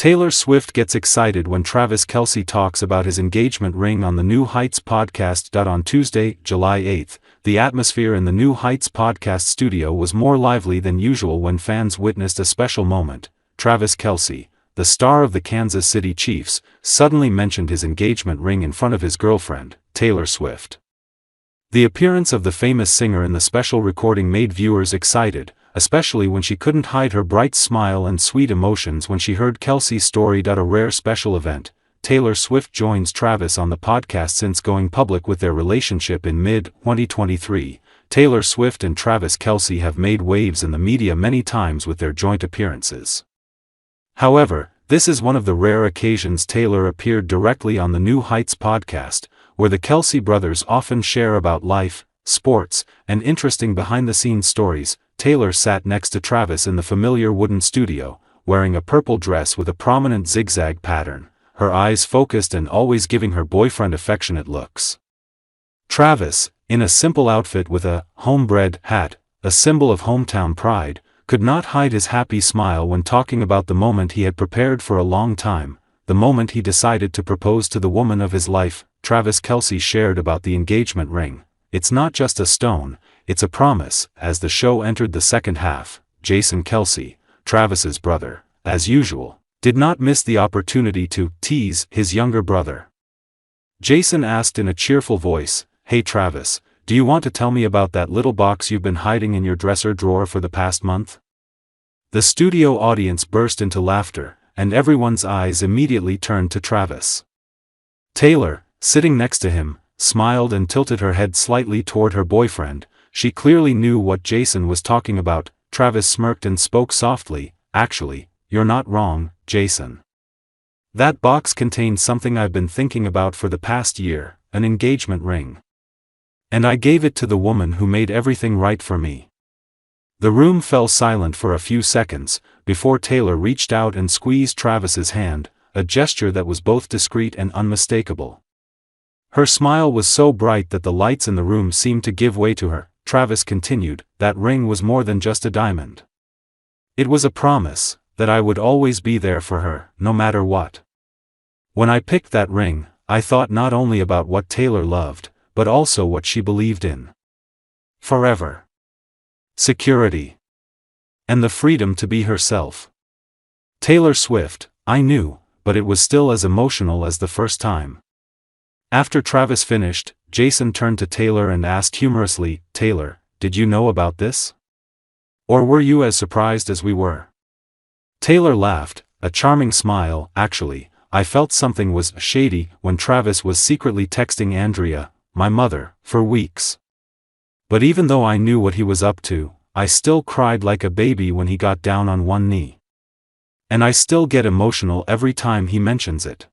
Taylor Swift gets excited when Travis Kelce talks about his engagement ring on the New Heights podcast. On Tuesday, July 8, the atmosphere in the New Heights podcast studio was more lively than usual when fans witnessed a special moment. Travis Kelce, the star of the Kansas City Chiefs, suddenly mentioned his engagement ring in front of his girlfriend, Taylor Swift. The appearance of the famous singer in the special recording made viewers excited, especially when she couldn't hide her bright smile and sweet emotions when she heard Kelce's story. A rare special event, Taylor Swift joins Travis on the podcast since going public with their relationship in mid-2023. Taylor Swift and Travis Kelce have made waves in the media many times with their joint appearances. However, this is one of the rare occasions Taylor appeared directly on the New Heights podcast, where the Kelce brothers often share about life, sports, and interesting behind-the-scenes stories. Taylor sat next to Travis in the familiar wooden studio, wearing a purple dress with a prominent zigzag pattern, her eyes focused and always giving her boyfriend affectionate looks. Travis, in a simple outfit with a homebred hat, a symbol of hometown pride, could not hide his happy smile when talking about the moment he had prepared for a long time, the moment he decided to propose to the woman of his life. Travis Kelce shared about the engagement ring. "It's not just a stone, it's a promise." As the show entered the second half, Jason Kelce, Travis's brother, as usual, did not miss the opportunity to tease his younger brother. Jason asked in a cheerful voice, "Hey Travis, do you want to tell me about that little box you've been hiding in your dresser drawer for the past month?" The studio audience burst into laughter, and everyone's eyes immediately turned to Travis. Taylor, sitting next to him, smiled and tilted her head slightly toward her boyfriend. She clearly knew what Jason was talking about. Travis smirked and spoke softly, "Actually, you're not wrong, Jason. That box contains something I've been thinking about for the past year, an engagement ring. And I gave it to the woman who made everything right for me." The room fell silent for a few seconds, before Taylor reached out and squeezed Travis's hand, a gesture that was both discreet and unmistakable. Her smile was so bright that the lights in the room seemed to give way to her. Travis continued, "That ring was more than just a diamond. It was a promise that I would always be there for her, no matter what. When I picked that ring, I thought not only about what Taylor loved, but also what she believed in. Forever. Security. And the freedom to be herself." Taylor Swift, "I knew, but it was still as emotional as the first time." After Travis finished, Jason turned to Taylor and asked humorously, "Taylor, did you know about this? Or were you as surprised as we were?" Taylor laughed, a charming smile. "Actually, I felt something was shady when Travis was secretly texting Andrea, my mother, for weeks. But even though I knew what he was up to, I still cried like a baby when he got down on one knee. And I still get emotional every time he mentions it.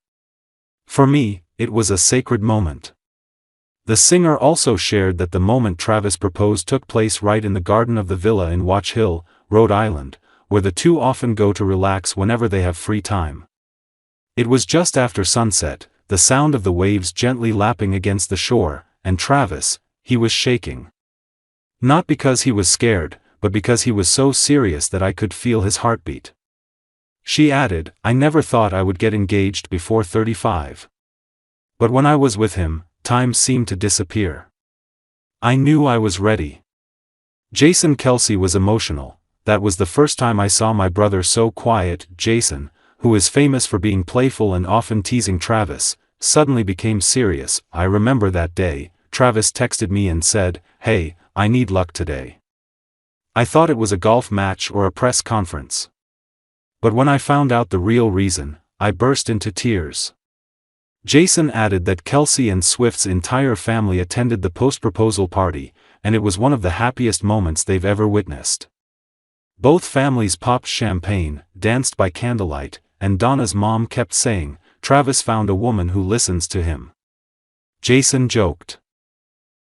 For me, it was a sacred moment." The singer also shared that the moment Travis proposed took place right in the garden of the villa in Watch Hill, Rhode Island, where the two often go to relax whenever they have free time. It was just after sunset, the sound of the waves gently lapping against the shore, and Travis, he was shaking. Not because he was scared, but because he was so serious that I could feel his heartbeat. She added, "I never thought I would get engaged before 35. But when I was with him, time seemed to disappear. I knew I was ready." Jason Kelce was emotional. "That was the first time I saw my brother so quiet." Jason, who is famous for being playful and often teasing Travis, suddenly became serious. "I remember that day, Travis texted me and said, 'Hey, I need luck today.' I thought it was a golf match or a press conference. But when I found out the real reason, I burst into tears." Jason added that Kelce and Swift's entire family attended the post-proposal party, and it was one of the happiest moments they've ever witnessed. Both families popped champagne, danced by candlelight, and Donna's mom kept saying, "Travis found a woman who listens to him." Jason joked,